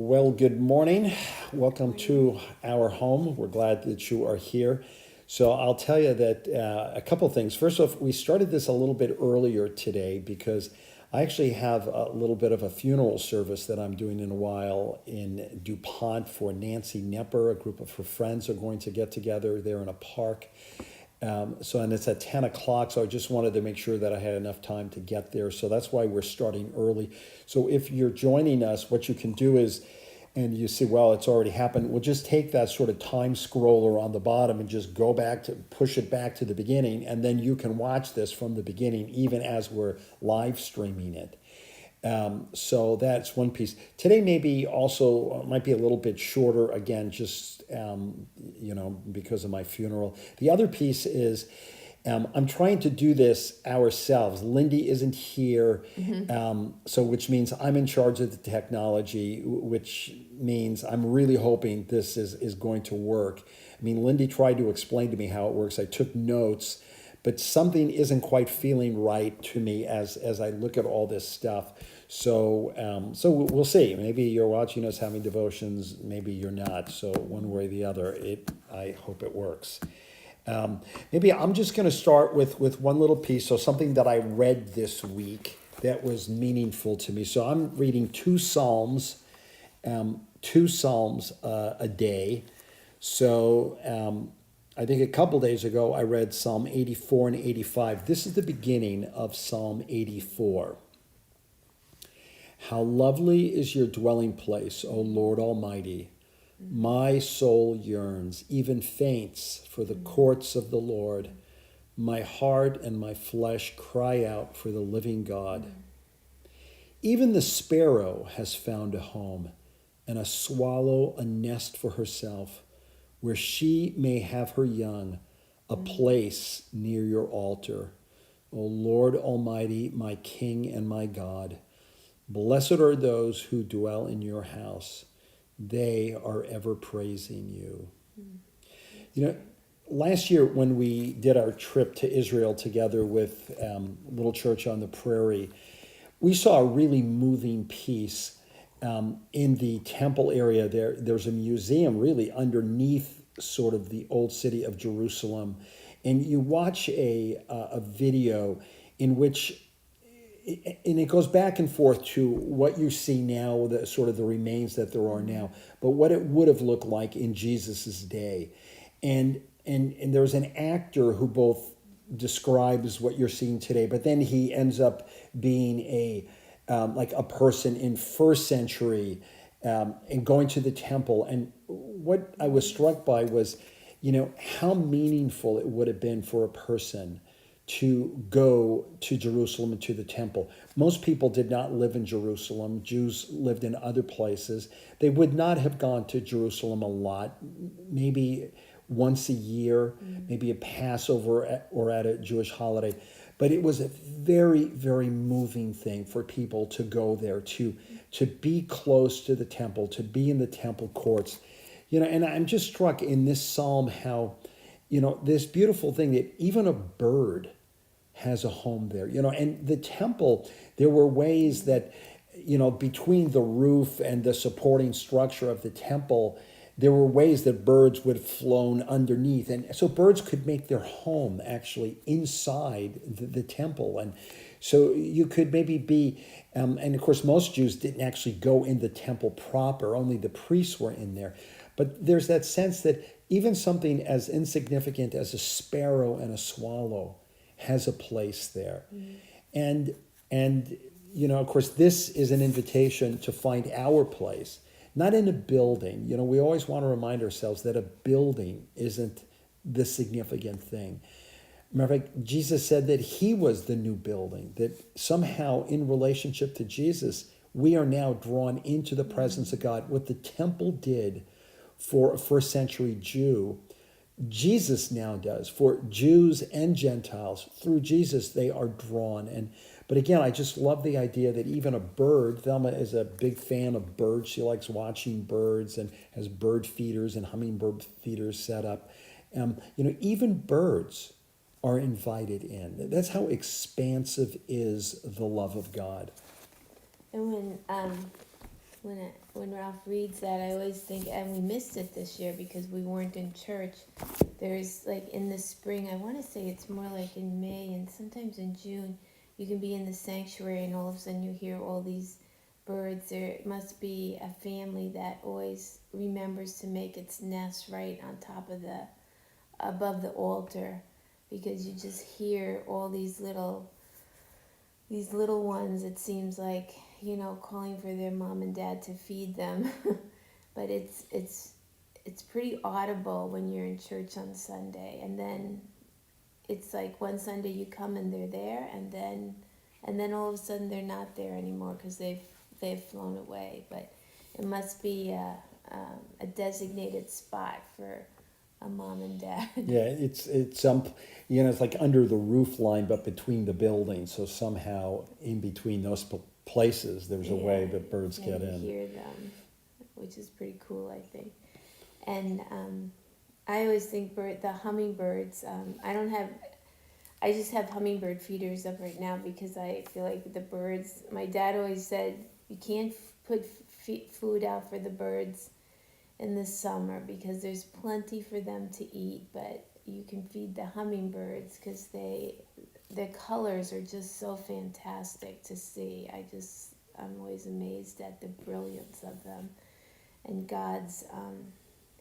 Well, good morning. Welcome to our home. We're glad that you are here. So I'll tell you that a couple things. First off, we started this a little bit earlier today because I actually have a little bit of a funeral service that I'm doing in a while in DuPont for Nancy Nepper. A group of her friends are going to get together there in a park. And it's at 10 o'clock, so I just wanted to make sure that I had enough time to get there. So that's why we're starting early. So if you're joining us, what you can do is, and you see, well, it's already happened, we'll just take that sort of time scroller on the bottom and just go back to, push it back to the beginning, and then you can watch this from the beginning, even as we're live streaming it. So that's one piece. Today maybe also might be a little bit shorter, again, just, because of my funeral. The other piece is I'm trying to do this ourselves. Lindy isn't here, so which means I'm in charge of the technology, which means I'm really hoping this is going to work. I mean, Lindy tried to explain to me how it works. I took notes, but something isn't quite feeling right to me as I look at all this stuff. So we'll see. Maybe you're watching us having devotions. Maybe you're not. So one way or the other, I hope it works. Maybe I'm just going to start with one little piece. So something that I read this week that was meaningful to me. So I'm reading two Psalms a day. So I think a couple days ago, I read Psalm 84 and 85. This is the beginning of Psalm 84. How lovely is your dwelling place, O Lord Almighty. My soul yearns, even faints, for the courts of the Lord. My heart and my flesh cry out for the living God. Even the sparrow has found a home, and a swallow a nest for herself, where she may have her young, a place near your altar. O Lord Almighty, my King and my God, blessed are those who dwell in your house. They are ever praising you. Last year when we did our trip to Israel together with Little Church on the Prairie, we saw a really moving piece in the temple area. There's a museum really underneath sort of the old city of Jerusalem. And you watch a video in which, and it goes back and forth to what you see now, the sort of the remains that there are now, but what it would have looked like in Jesus's day. And there's an actor who both describes what you're seeing today, but then he ends up being like a person in first century and going to the temple. And what I was struck by was, how meaningful it would have been for a person to go to Jerusalem and to the temple. Most people did not live in Jerusalem. Jews lived in other places. They would not have gone to Jerusalem a lot, maybe once a year, maybe a Passover or at a Jewish holiday. But it was a very, very moving thing for people to go there, to be close to the temple, to be in the temple courts. And I'm just struck in this psalm how, this beautiful thing that even a bird has a home there, and the temple, there were ways that, between the roof and the supporting structure of the temple, there were ways that birds would have flown underneath. And so birds could make their home actually inside the temple. And so you could maybe be, and of course, most Jews didn't actually go in the temple proper, only the priests were in there. But there's that sense that even something as insignificant as a sparrow and a swallow has a place there. And of course, this is an invitation to find our place, not in a building. We always want to remind ourselves that a building isn't the significant thing. Matter of fact, Jesus said that he was the new building, that somehow in relationship to Jesus, we are now drawn into the presence of God. What the temple did for a first century Jew, Jesus now does for Jews and Gentiles. Through Jesus, they are drawn. But again, I just love the idea that even a bird, Thelma is a big fan of birds. She likes watching birds and has bird feeders and hummingbird feeders set up. Even birds are invited in. That's how expansive is the love of God. And when when Ralph reads that, I always think, and we missed it this year because we weren't in church. There's like in the spring, I want to say it's more like in May and sometimes in June, you can be in the sanctuary and all of a sudden you hear all these birds. There must be a family that always remembers to make its nest right on top of above the altar, because you just hear all these little ones, it seems like, calling for their mom and dad to feed them. But it's pretty audible when you're in church on Sunday, and then it's like one Sunday you come and they're there, and then all of a sudden they're not there anymore because they've flown away. But it must be a designated spot for a mom and dad. Yeah, it's it's like under the roof line, but between the buildings. So somehow in between those places, there's a way that birds get you in. hear them, which is pretty cool, I think. And I always think the hummingbirds. I just have hummingbird feeders up right now because I feel like the birds. My dad always said you can't put food out for the birds in the summer because there's plenty for them to eat, but you can feed the hummingbirds because their colors are just so fantastic to see. I'm always amazed at the brilliance of them, and God's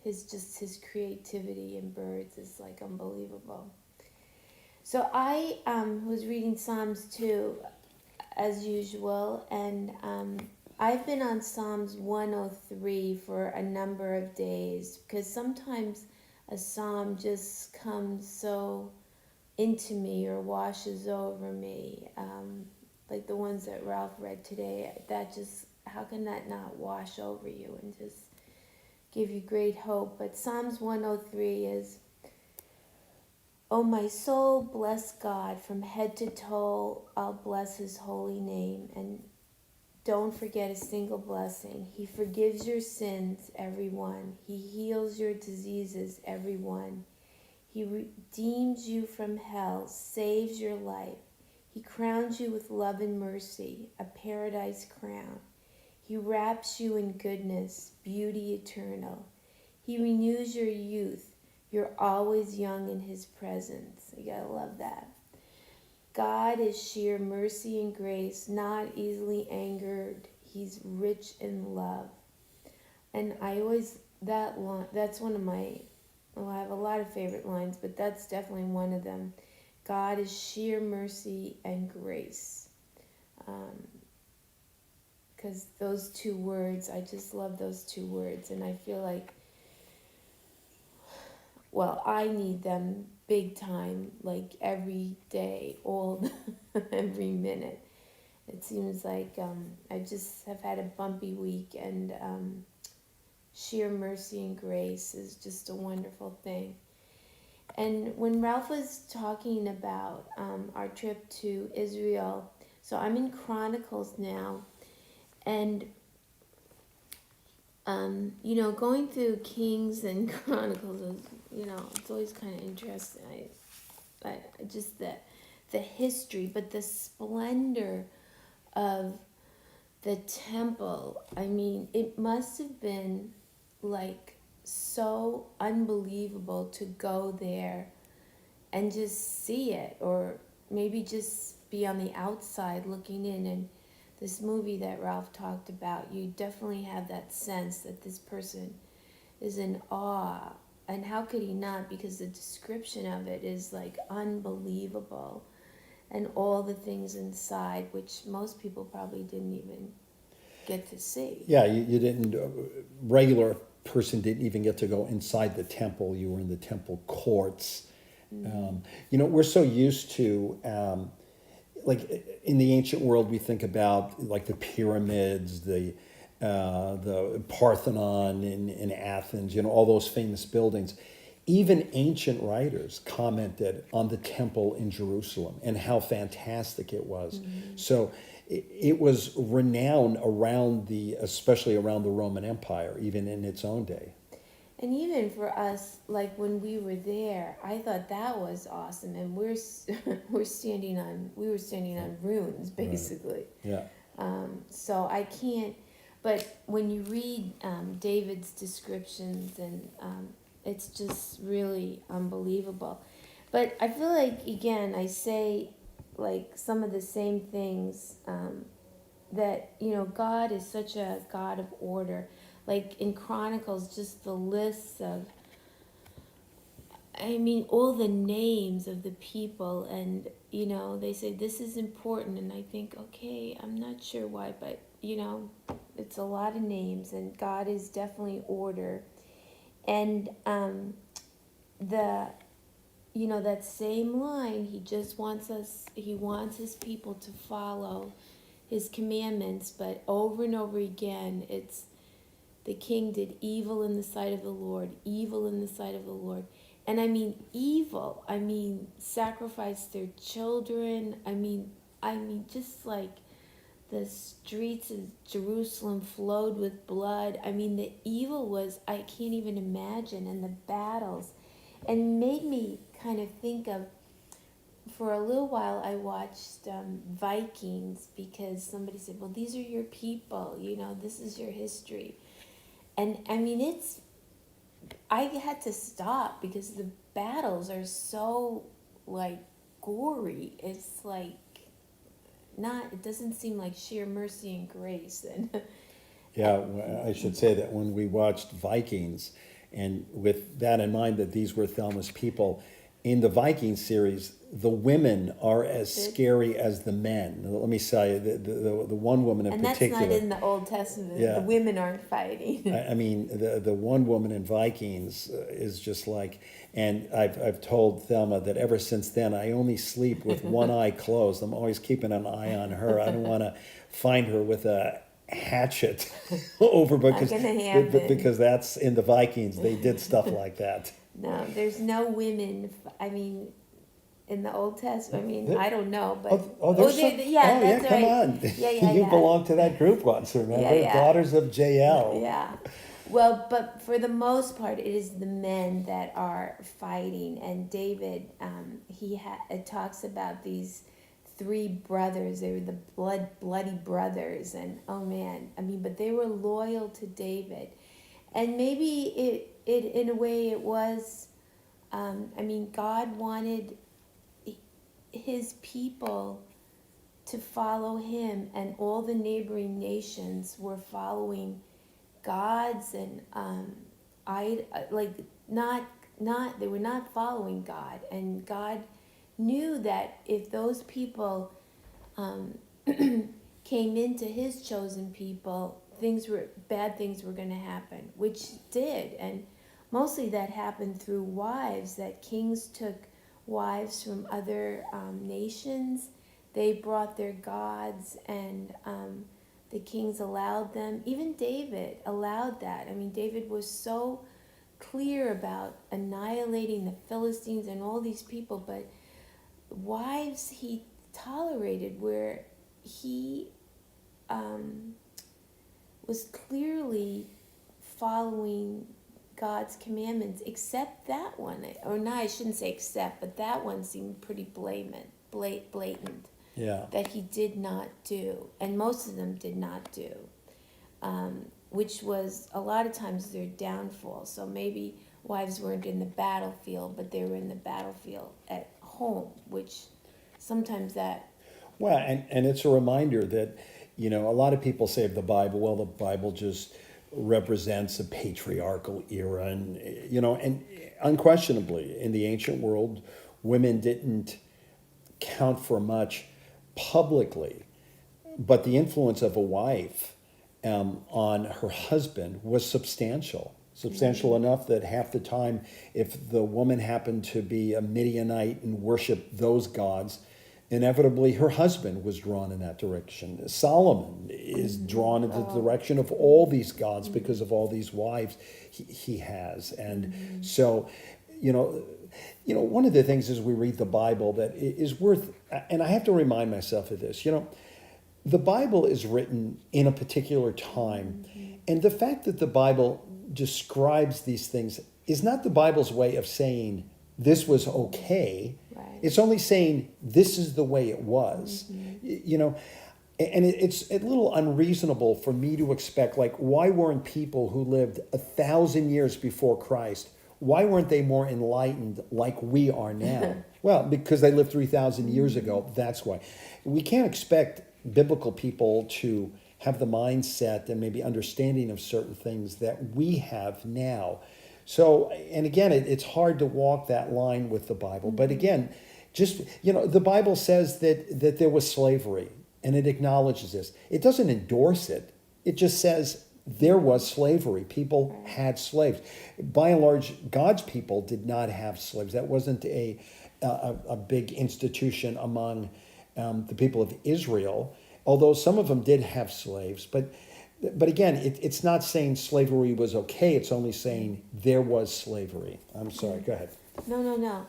his creativity in birds is like unbelievable. So I was reading Psalms 2 as usual, and I've been on Psalms 103 for a number of days because sometimes a psalm just comes so into me or washes over me, like the ones that Ralph read today. How can that not wash over you and just give you great hope? But Psalms 103 is, "O my soul, bless God. From head to toe, I'll bless his holy name. And don't forget a single blessing. He forgives your sins, every one. He heals your diseases, every one. He redeems you from hell, saves your life. He crowns you with love and mercy, a paradise crown. He wraps you in goodness, beauty eternal. He renews your youth. You're always young in his presence." You gotta love that. "God is sheer mercy and grace, not easily angered. He's rich in love." And that's one of my, well, I have a lot of favorite lines, but that's definitely one of them. God is sheer mercy and grace. Because those two words, I just love those two words, and I feel like, well, I need them big time, like every day, every minute. It seems like I just have had a bumpy week, and sheer mercy and grace is just a wonderful thing. And when Ralph was talking about our trip to Israel, so I'm in Chronicles now, and going through Kings and Chronicles is, it's always kind of interesting. I just the history, but the splendor of the temple. I mean, it must have been like so unbelievable to go there and just see it, or maybe just be on the outside looking in. And this movie that Ralph talked about, you definitely have that sense that this person is in awe. And how could he not? Because the description of it is like unbelievable. And all the things inside, which most people probably didn't even get to see. Yeah, you didn't, regular person didn't even get to go inside the temple. You were in the temple courts. We're so used to, like in the ancient world, we think about like the pyramids, the Parthenon in Athens, all those famous buildings. Even ancient writers commented on the temple in Jerusalem and how fantastic it was. So it was renowned especially around the Roman Empire, even in its own day. And even for us, like when we were there, I thought that was awesome. And we were standing on ruins basically. Yeah. So I can't. but when you read David's descriptions, and it's just really unbelievable. But I feel like, again, I say like some of the same things, that, God is such a God of order. Like in Chronicles, just the lists of, I mean, all the names of the people, and, they say this is important, and I think, okay, I'm not sure why, but, it's a lot of names, and God is definitely order. And the that same line, he wants his people to follow his commandments, but over and over again, it's the king did evil in the sight of the Lord, evil in the sight of the Lord. And I mean evil, I mean sacrificed their children, I mean just like the streets of Jerusalem flowed with blood. I mean, the evil was, I can't even imagine, and the battles. And made me kind of think of, for a little while, I watched Vikings, because somebody said, well, these are your people, this is your history. And I mean, I had to stop because the battles are so, like, gory. It's like, it doesn't seem like sheer mercy and grace. And Yeah, I should say that when we watched Vikings, and with that in mind that these were Thelma's people, in the Viking series, the women are as scary as the men. Let me tell you, the one woman in particular. That's not in the Old Testament. Yeah. The women aren't fighting. I mean, the one woman in Vikings is just like, and I've told Thelma that ever since then, I only sleep with one eye closed. I'm always keeping an eye on her. I don't want to find her with a hatchet over, because that's in the Vikings. They did stuff like that. No, there's no women. I mean, in the Old Testament. I mean, I don't know, but that's come on. Yeah, You belonged to that group once, remember? Yeah. Daughters of JL. Yeah. Well, but for the most part, it is the men that are fighting. And David, it talks about these three brothers. They were the bloody brothers, and oh man, I mean, but they were loyal to David, and maybe it in a way it was. I mean, God wanted his people to follow him, and all the neighboring nations were following gods, and they were not following God, and God knew that if those people came into his chosen people, bad things were going to happen, which did. And mostly that happened through wives, that kings took wives from other nations. They brought their gods, and the kings allowed them. Even David allowed that. I mean, David was so clear about annihilating the Philistines and all these people, but wives he tolerated, where he was clearly following God's commandments, except that one. Or no, I shouldn't say except, but that one seemed pretty blatant. Yeah. That he did not do, and most of them did not do, which was a lot of times their downfall. So maybe wives weren't in the battlefield, but they were in the battlefield at home, which sometimes that... Well, and it's a reminder that, a lot of people say of the Bible, well, the Bible just represents a patriarchal era, and and unquestionably in the ancient world, women didn't count for much publicly, but the influence of a wife on her husband was substantial enough that half the time, if the woman happened to be a Midianite and worship those gods, inevitably her husband was drawn in that direction. Solomon is drawn into the direction of all these gods because of all these wives he has. And so, one of the things as we read the Bible that is worth, and I have to remind myself of this, the Bible is written in a particular time, and the fact that the Bible describes these things is not the Bible's way of saying this was okay. Right. It's only saying this is the way it was. And it's a little unreasonable for me to expect, like, why weren't people who lived 1,000 years before Christ, why weren't they more enlightened like we are now? Well, because they lived 3,000 years ago. That's why. We can't expect biblical people to have the mindset and maybe understanding of certain things that we have now. So, and again, it's hard to walk that line with the Bible. But again, just, the Bible says that there was slavery, and it acknowledges this. It doesn't endorse it. It just says there was slavery. People had slaves. By and large, God's people did not have slaves. That wasn't a big institution among the people of Israel, although some of them did have slaves. But again, it's not saying slavery was okay. It's only saying there was slavery. I'm sorry. Go ahead. No.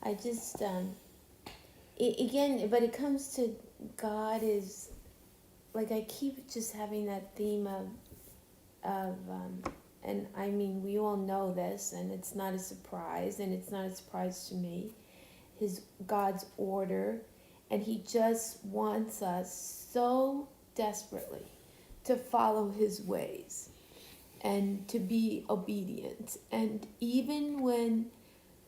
I just again, but it comes to God is like I keep just having that theme of and I mean we all know this, and it's not a surprise, and it's not a surprise to me. His God's order, and He just wants us so desperately to follow His ways and to be obedient, and even when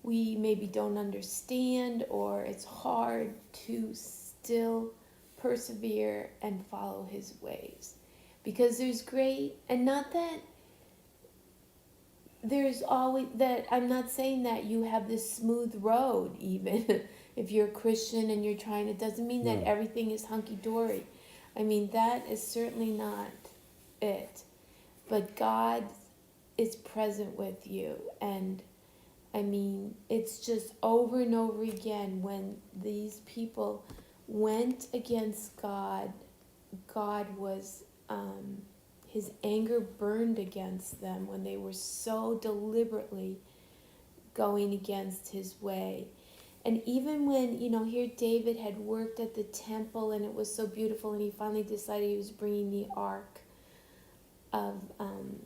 we maybe don't understand or it's hard, to still persevere and follow His ways, because there's great, and not that there's always that I'm not saying that you have this smooth road, even if you're a Christian and you're trying, it doesn't mean that everything is hunky-dory. I mean, that is certainly not it, but God is present with you. And I mean, it's just over and over again when these people went against God, God was, His anger burned against them when they were so deliberately going against His way. And even when, here David had worked at the temple and it was so beautiful, and he finally decided he was bringing the Ark of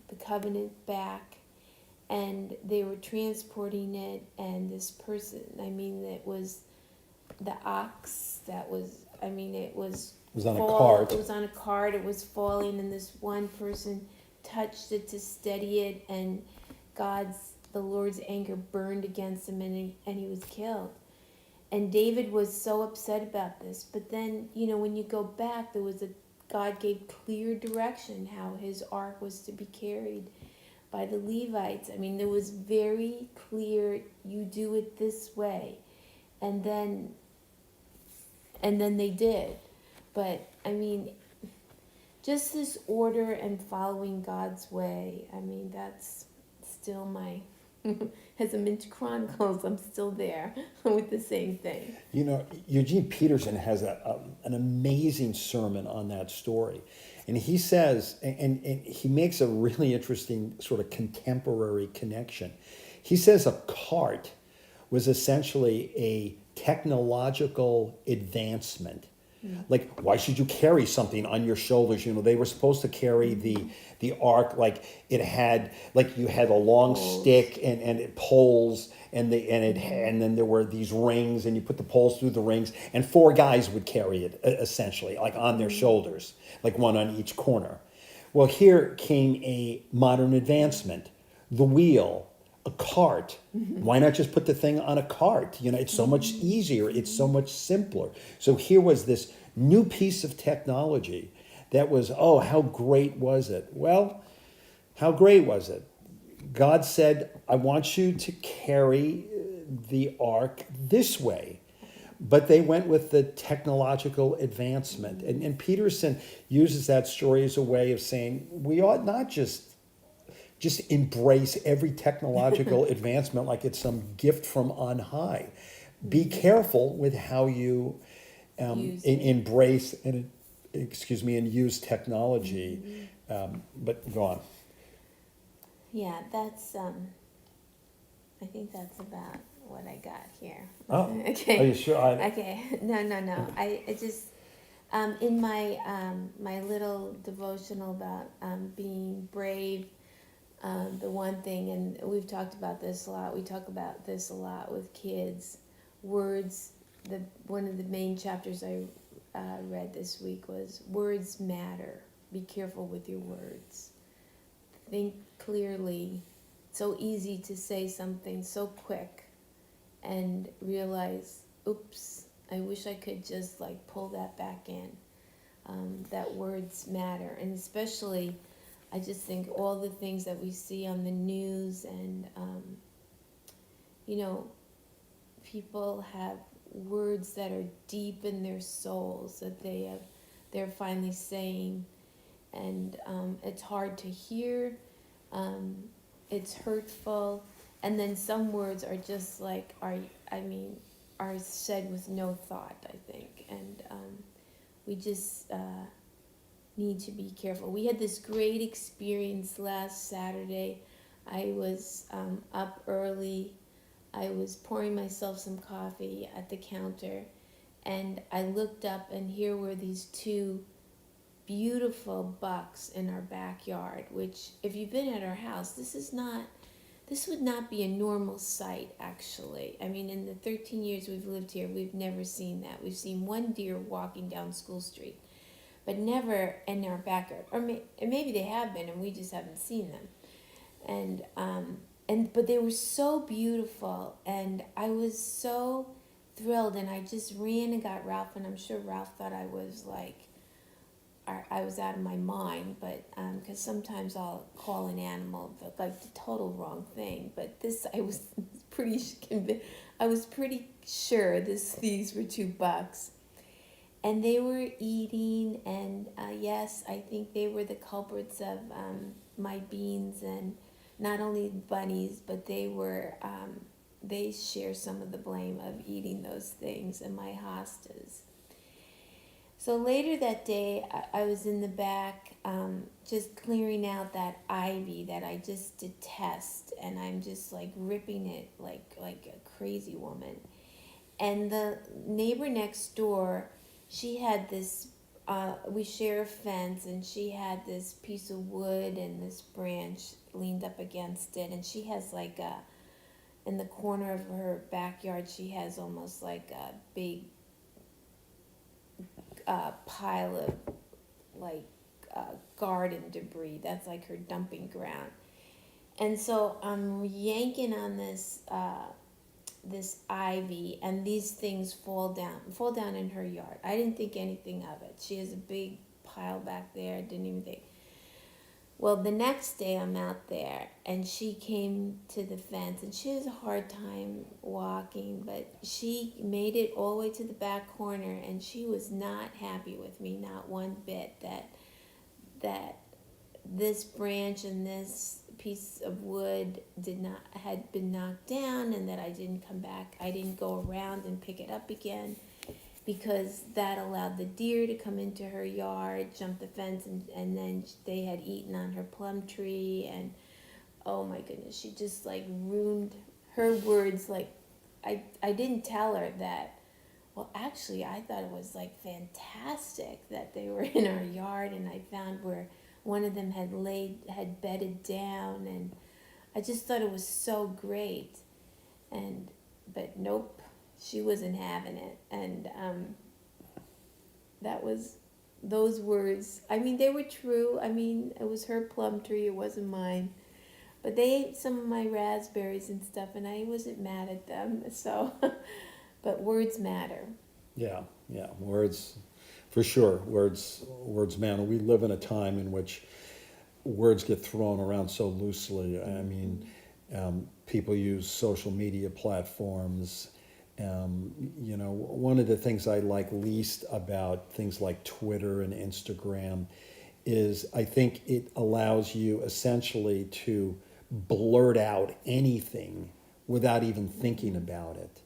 the Covenant back, and they were transporting it, and this person, it was the ox that was, it was on a cart. It was on a cart, it was falling, and this one person touched it to steady it, and the Lord's anger burned against him, and he was killed. And David was so upset about this. But then, when you go back, God gave clear direction how his ark was to be carried by the Levites. There was very clear, you do it this way. And then they did. But, just this order and following God's way, that's still my... As a Minch Chronicles, I'm still there with the same thing. Eugene Peterson has an amazing sermon on that story. And he says, and he makes a really interesting sort of contemporary connection. He says a cart was essentially a technological advancement. Like, why should you carry something on your shoulders? They were supposed to carry the ark, like it had, like you had a long stick and poles, and then there were these rings, and you put the poles through the rings, and 4 guys would carry it essentially, like on their shoulders, like one on each corner. Well, here came a modern advancement, the wheel, a cart. Why not just put the thing on a cart? It's so much easier. It's so much simpler. So here was this new piece of technology that was, how great was it? Well, how great was it? God said, I want you to carry the ark this way. But they went with the technological advancement. And Peterson uses that story as a way of saying we ought not just embrace every technological advancement like it's some gift from on high. Be careful with how you embrace and use technology. But go on. Yeah, that's I think that's about what I got here. Oh, okay. Are you sure? Okay. No. I just in my my little devotional about being brave. The one thing, and we've talked about this a lot, we talk about this a lot with kids, words, one of the main chapters I read this week was words matter. Be careful with your words. Think clearly. It's so easy to say something so quick and realize, oops, I wish I could just like pull that back in. That words matter. And especially, I just think all the things that we see on the news and, people have words that are deep in their souls that they're finally saying, and it's hard to hear. It's hurtful, and then some words are just like are said with no thought, I think, and we just need to be careful. We had this great experience last Saturday. I was up early. I was pouring myself some coffee at the counter, and I looked up, and here were these two beautiful bucks in our backyard, which, if you've been at our house, this would not be a normal sight, actually. I mean, in the 13 years we've lived here, we've never seen that. We've seen one deer walking down School Street, but never in our backyard. Or maybe they have been, and we just haven't seen them. But they were so beautiful, and I was so thrilled, and I just ran and got Ralph, and I'm sure Ralph thought I was I was out of my mind, but because sometimes I'll call an animal like the total wrong thing, but this I was I was pretty sure these were two bucks, and they were eating, and yes, I think they were the culprits of my beans, and not only bunnies, but they share some of the blame of eating those things, and my hostas. So later that day, I was in the back just clearing out that ivy that I just detest, and I'm just like ripping it like a crazy woman. And the neighbor next door, she had this, we share a fence, and she had this piece of wood and this branch leaned up against it, and she has like in the corner of her backyard, she has almost like a big pile of garden debris. That's like her dumping ground. And so I'm yanking on this ivy, and these things fall down in her yard. I didn't think anything of it. She has a big pile back there. I didn't even think. Well, the next day I'm out there, and she came to the fence, and she has a hard time walking, but she made it all the way to the back corner, and she was not happy with me, not one bit, that this branch and this piece of wood had been knocked down, and that I didn't come back. I didn't go around and pick it up again, because that allowed the deer to come into her yard, jump the fence, and then they had eaten on her plum tree, and oh my goodness, she just like ruined her words. Like, I didn't tell her that, well, actually, I thought it was like fantastic that they were in our yard, and I found where one of them had bedded down, and I just thought it was so great, but nope. She wasn't having it, and those words, I mean, they were true. I mean, it was her plum tree, it wasn't mine, but they ate some of my raspberries and stuff, and I wasn't mad at them, so, but words matter. Yeah, words, for sure, words matter. We live in a time in which words get thrown around so loosely. I mean, people use social media platforms. One of the things I like least about things like Twitter and Instagram is I think it allows you essentially to blurt out anything without even thinking about it.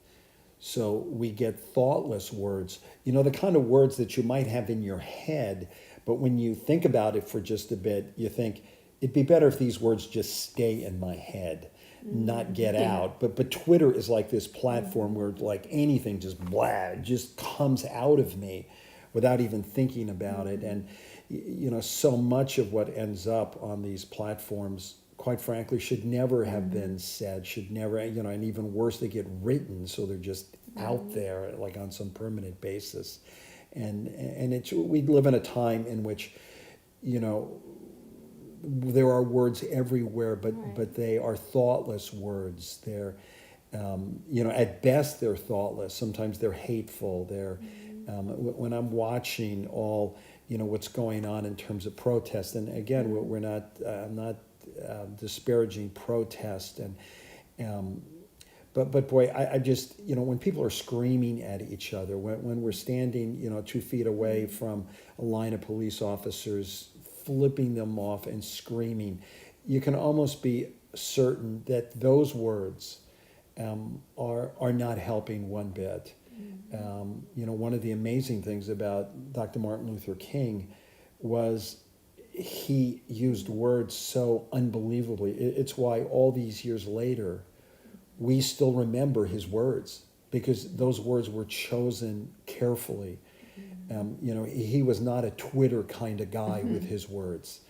So we get thoughtless words, the kind of words that you might have in your head, but when you think about it for just a bit, you think, it'd be better if these words just stay in my head, not get out. But Twitter is like this platform where like anything just comes out of me without even thinking about it. And so much of what ends up on these platforms, quite frankly, should never have been said, should never, and even worse, they get written, so they're just out there like on some permanent basis. And we live in a time in which, there are words everywhere, but they are thoughtless words. They're, at best they're thoughtless. Sometimes they're hateful. They're, when I'm watching all, what's going on in terms of protest, and again, I'm not disparaging protest, but boy, I just, when people are screaming at each other, when we're standing, 2 feet away from a line of police officers, flipping them off and screaming, you can almost be certain that those words are not helping one bit. One of the amazing things about Dr. Martin Luther King was he used words so unbelievably. It's why all these years later, we still remember his words, because those words were chosen carefully. He was not a Twitter kind of guy with his words.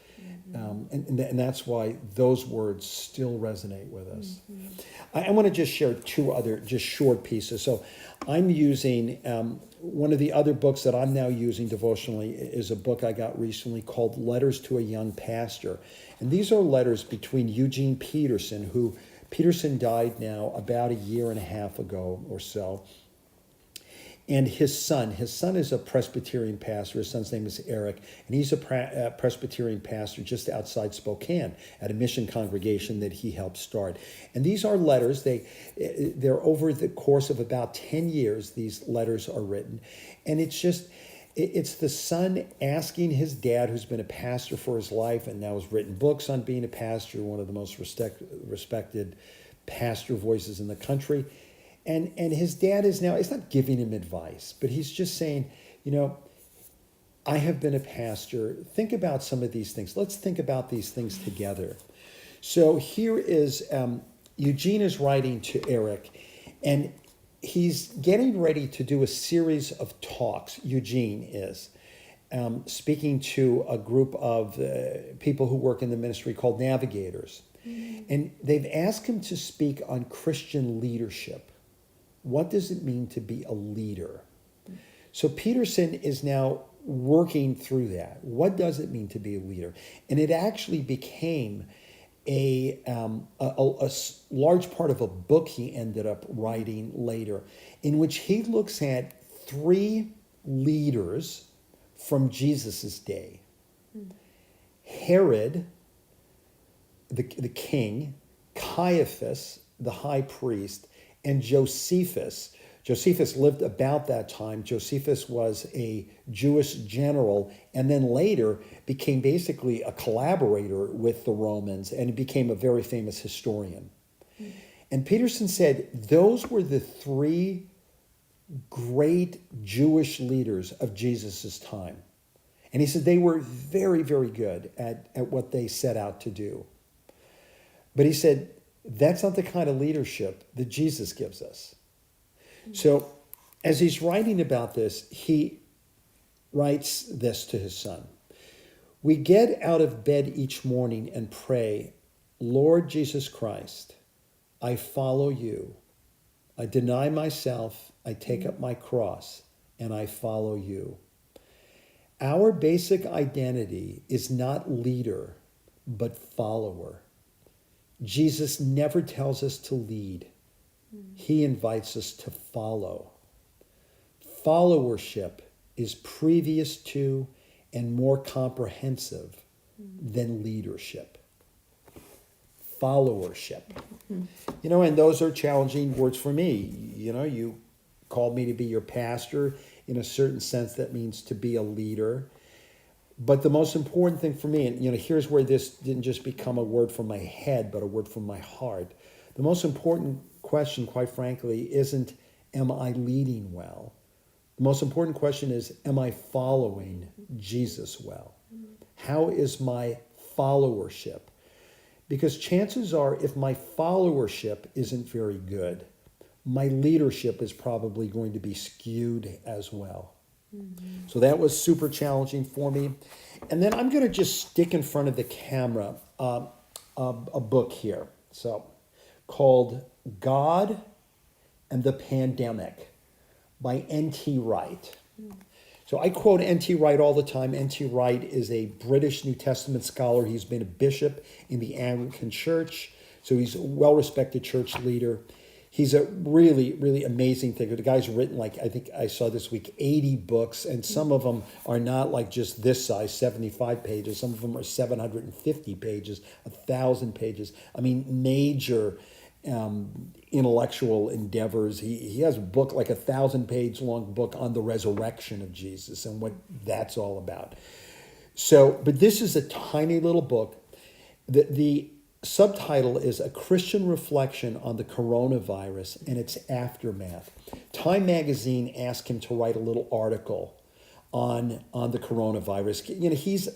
And that's why those words still resonate with us. I want to just share 2 other just short pieces. So I'm using, one of the other books that I'm now using devotionally is a book I got recently called Letters to a Young Pastor. And these are letters between Eugene Peterson, who Peterson died now about a year and a half ago or so, and his son. His son is a Presbyterian pastor. His son's name is Eric, and he's a Presbyterian pastor just outside Spokane at a mission congregation that he helped start. And these are letters. They're over the course of about 10 years, these letters are written. And it's the son asking his dad, who's been a pastor for his life and now has written books on being a pastor, one of the most respected pastor voices in the country. And his dad is now, he's not giving him advice, but he's just saying, I have been a pastor. Think about some of these things. Let's think about these things together. So here is, Eugene is writing to Eric, and he's getting ready to do a series of talks. Eugene is speaking to a group of people who work in the ministry called Navigators. And they've asked him to speak on Christian leadership. What does it mean to be a leader? So Peterson is now working through that. What does it mean to be a leader? And it actually became a large part of a book he ended up writing later, in which he looks at 3 leaders from Jesus's day. Herod, the king, Caiaphas, the high priest, and Josephus. Josephus lived about that time. Josephus was a Jewish general and then later became basically a collaborator with the Romans and became a very famous historian. And Peterson said those were the 3 great Jewish leaders of Jesus's time. And he said they were very, very good at what they set out to do. But he said, that's not the kind of leadership that Jesus gives us. So as he's writing about this, he writes this to his son. We get out of bed each morning and pray, Lord Jesus Christ, I follow you. I deny myself, I take up my cross, and I follow you. Our basic identity is not leader, but follower. Jesus never tells us to lead. He invites us to follow. Followership is previous to and more comprehensive than leadership. Followership. And those are challenging words for me. You called me to be your pastor. In a certain sense, that means to be a leader. But the most important thing for me, and here's where this didn't just become a word from my head, but a word from my heart. The most important question, quite frankly, isn't, am I leading well? The most important question is, am I following Jesus well? How is my followership? Because chances are, if my followership isn't very good, my leadership is probably going to be skewed as well. So that was super challenging for me. And then I'm going to just stick in front of the camera a book here, so called God and the Pandemic by N.T. Wright. So I quote N.T. Wright all the time. N.T. Wright is a British New Testament scholar. He's been a bishop in the Anglican Church, so he's a well-respected church leader. He's a really, really amazing thinker. The guy's written, like, I think I saw this week, 80 books, and some of them are not like just this size, 75 pages. Some of them are 750 pages, 1,000 pages. I mean, major intellectual endeavors. He has a book, like 1,000-page long book on the resurrection of Jesus and what that's all about. So, but this is a tiny little book. The subtitle is A Christian Reflection on the Coronavirus and Its Aftermath. Time magazine asked him to write a little article on the coronavirus. You know, he's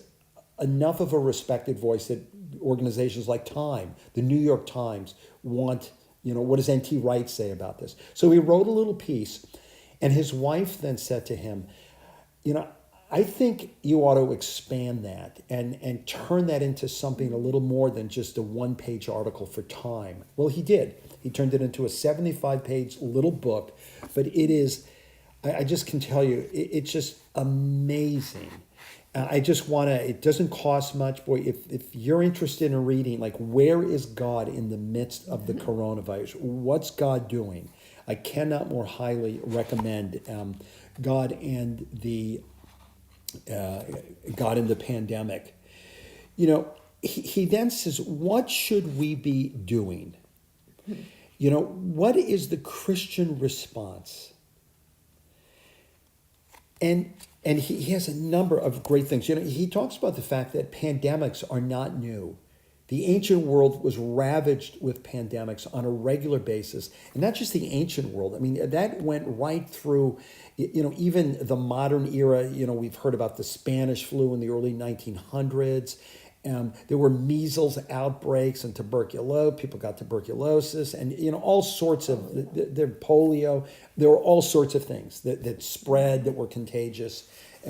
enough of a respected voice that organizations like Time, the New York Times, want, you know, what does N.T. Wright say about this? So he wrote a little piece, and his wife then said to him, you know, I think you ought to expand that and turn that into something a little more than just a one-page article for Time. Well, he did. He turned it into a 75-page little book, but it is, I just can tell you, it's just amazing. I just want to, it doesn't cost much. Boy, if you're interested in reading, like, where is God in the midst of the coronavirus? What's God doing? I cannot more highly recommend God and the pandemic. You know, he then says, what should we be doing? You know, what is the Christian response? And he has a number of great things. You know, he talks about the fact that pandemics are not new. The ancient world was ravaged with pandemics on a regular basis. And not just the ancient world. I mean, that went right through, you know, even the modern era. You know, we've heard about the Spanish flu in the early 1900s. There were measles outbreaks and tuberculosis. People got tuberculosis and, you know, all sorts of, the polio. There were all sorts of things that spread, that were contagious.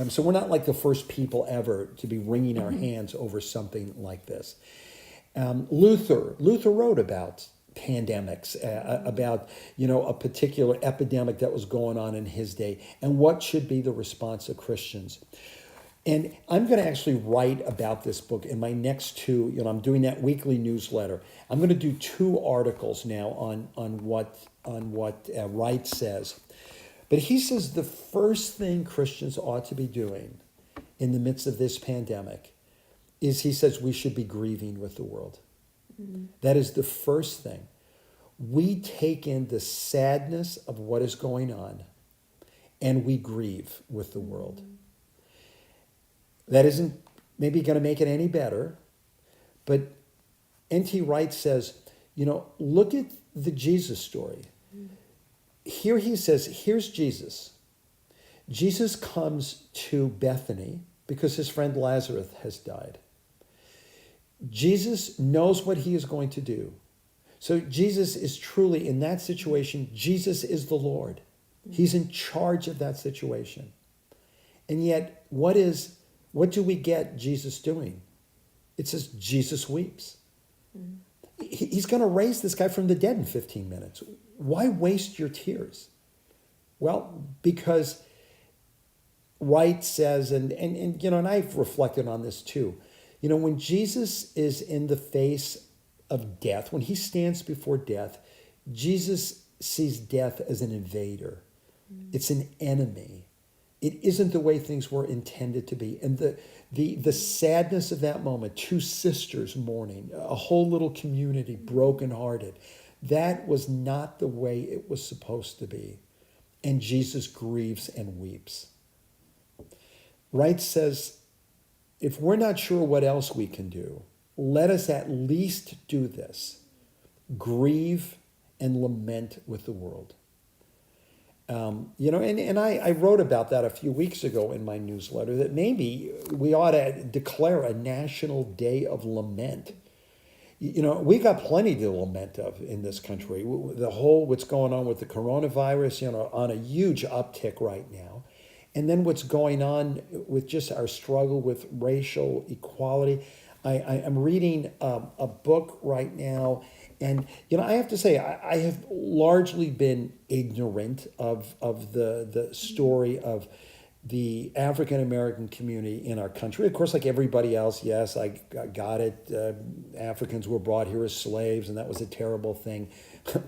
So we're not like the first people ever to be wringing our hands over something like this. Luther wrote about pandemics, about, you know, a particular epidemic that was going on in his day, and what should be the response of Christians. And I'm going to actually write about this book in my next two, you know, I'm doing that weekly newsletter. I'm going to do 2 articles now on what Wright says. But he says the first thing Christians ought to be doing in the midst of this pandemic is, he says, we should be grieving with the world. Mm-hmm. That is the first thing. We take in the sadness of what is going on and we grieve with the world. That isn't maybe going to make it any better, but N.T. Wright says, you know, look at the Jesus story. Here he says, here's Jesus. Jesus comes to Bethany because his friend Lazarus has died. Jesus knows what he is going to do. So Jesus is truly, in that situation, Jesus is the Lord. He's in charge of that situation. And yet, what do we get Jesus doing? It says Jesus weeps. Mm. He's going to raise this guy from the dead in 15 minutes. Why waste your tears? Well, because Wright says, and you know, and I've reflected on this too. You know, when Jesus is in the face of death, when he stands before death, Jesus sees death as an invader. Mm. It's an enemy. It isn't the way things were intended to be. And the sadness of that moment, 2 sisters mourning, a whole little community brokenhearted, that was not the way it was supposed to be. And Jesus grieves and weeps. Wright says, if we're not sure what else we can do, let us at least do this. Grieve and lament with the world. You know, and I wrote about that a few weeks ago in my newsletter, that maybe we ought to declare a national day of lament. You know, we got plenty to lament of in this country. The whole, what's going on with the coronavirus, you know, on a huge uptick right now. And then what's going on with just our struggle with racial equality. I'm reading a book right now. And, you know, I have to say, I have largely been ignorant of the story of the African American community in our country. Of course, like everybody else, yes, I got it. Africans were brought here as slaves, and that was a terrible thing.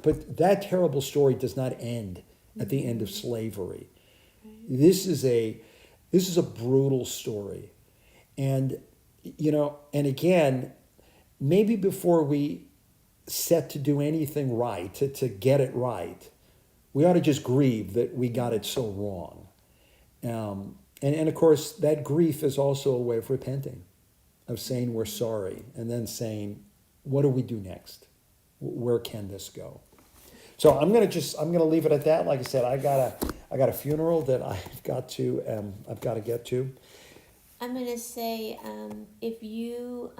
But that terrible story does not end at the end of slavery. This is a brutal story, and and again, maybe before we set to do anything right, to get it right, we ought to just grieve that we got it so wrong. And of course, that grief is also a way of repenting, of saying we're sorry, and then saying, what do we do next? Where can this go? So I'm gonna leave it at that. Like I said, I got a funeral that I've got to get to. I'm gonna say, if you,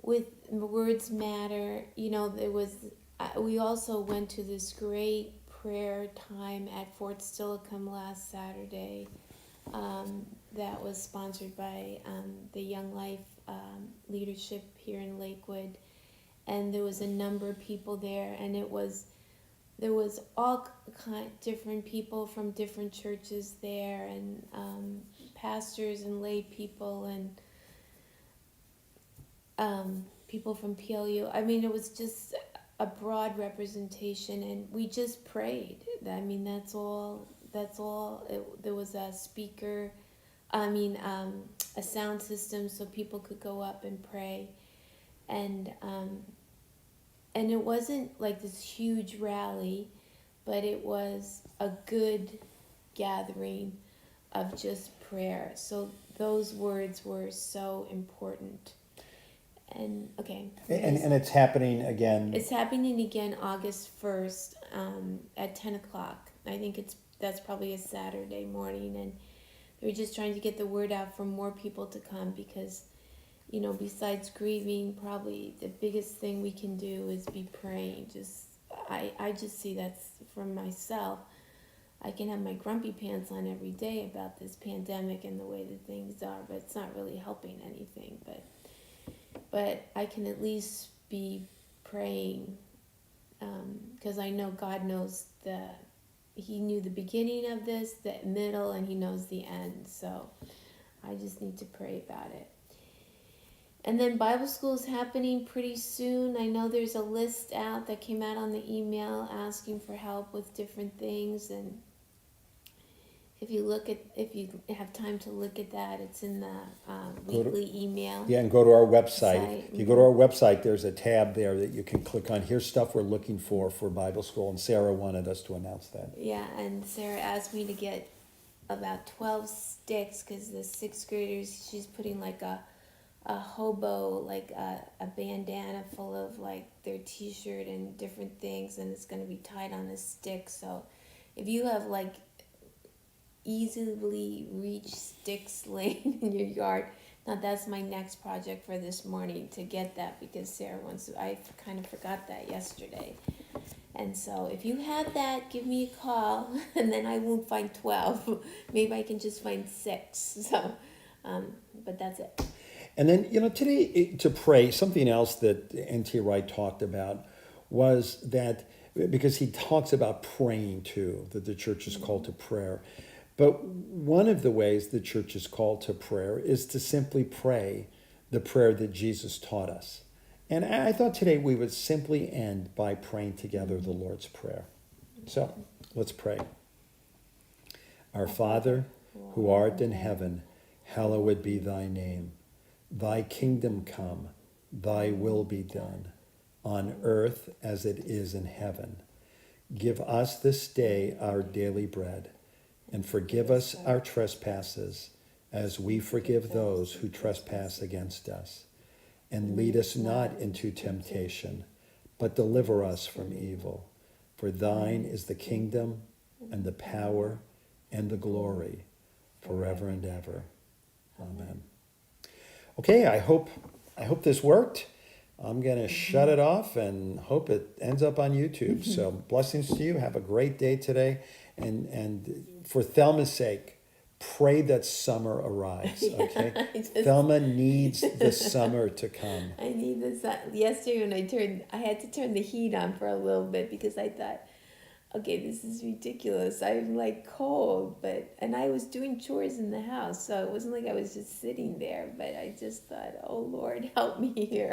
with words matter, there was. We also went to this great prayer time at Fort Steilacoom last Saturday. That was sponsored by the Young Life leadership here in Lakewood, and there was a number of people there, and there was all different people from different churches there, and pastors and lay people and people from PLU. I mean, it was just a broad representation, and we just prayed. I mean, that's all. There was a speaker, a sound system so people could go up and pray, and it wasn't like this huge rally, but it was a good gathering of just prayer. So those words were so important. And okay. And it's happening again. It's happening again August 1st at 10 o'clock. I think that's probably a Saturday morning, and they're just trying to get the word out for more people to come because, besides grieving, probably the biggest thing we can do is be praying. I just see that's for myself. I can have my grumpy pants on every day about this pandemic and the way that things are, but it's not really helping anything. But I can at least be praying because I know God knows He knew the beginning of this, the middle, and He knows the end. So I just need to pray about it. And then Bible school is happening pretty soon. I know there's a list out that came out on the email asking for help with different things, and if you have time to look at that, it's in the weekly email. Yeah, and go to our website. If you go to our website, there's a tab there that you can click on. Here's stuff we're looking for Bible school, and Sarah wanted us to announce that. Yeah, and Sarah asked me to get about 12 sticks because the sixth graders, she's putting like a hobo, like a bandana full of like their t-shirt and different things, and it's going to be tied on a stick. So if you have like easily reach sticks laying in your yard. Now that's my next project for this morning, to get that, because Sarah wants to. I kind of forgot that yesterday. And so if you have that, give me a call, and then I won't find 12. Maybe I can just find 6. So, but that's it. And then, today to pray, something else that N.T. Wright talked about was that, because he talks about praying too, that the church is called to prayer. But one of the ways the church is called to prayer is to simply pray the prayer that Jesus taught us. And I thought today we would simply end by praying together the Lord's Prayer. So let's pray. Our Father, who art in heaven, hallowed be thy name. Thy kingdom come, thy will be done, on earth as it is in heaven. Give us this day our daily bread, and forgive us our trespasses, as we forgive those who trespass against us. And lead us not into temptation, but deliver us from evil. For thine is the kingdom, and the power, and the glory, forever and ever. Amen. Okay, I hope this worked. I'm going to shut it off and hope it ends up on YouTube. So blessings to you. Have a great day today. And for Thelma's sake, pray that summer arrives, okay? Thelma needs the summer to come. I need this. Yesterday when I had to turn the heat on for a little bit because I thought, okay, this is ridiculous. I'm like cold, and I was doing chores in the house, so it wasn't like I was just sitting there, but I just thought, oh Lord, help me here.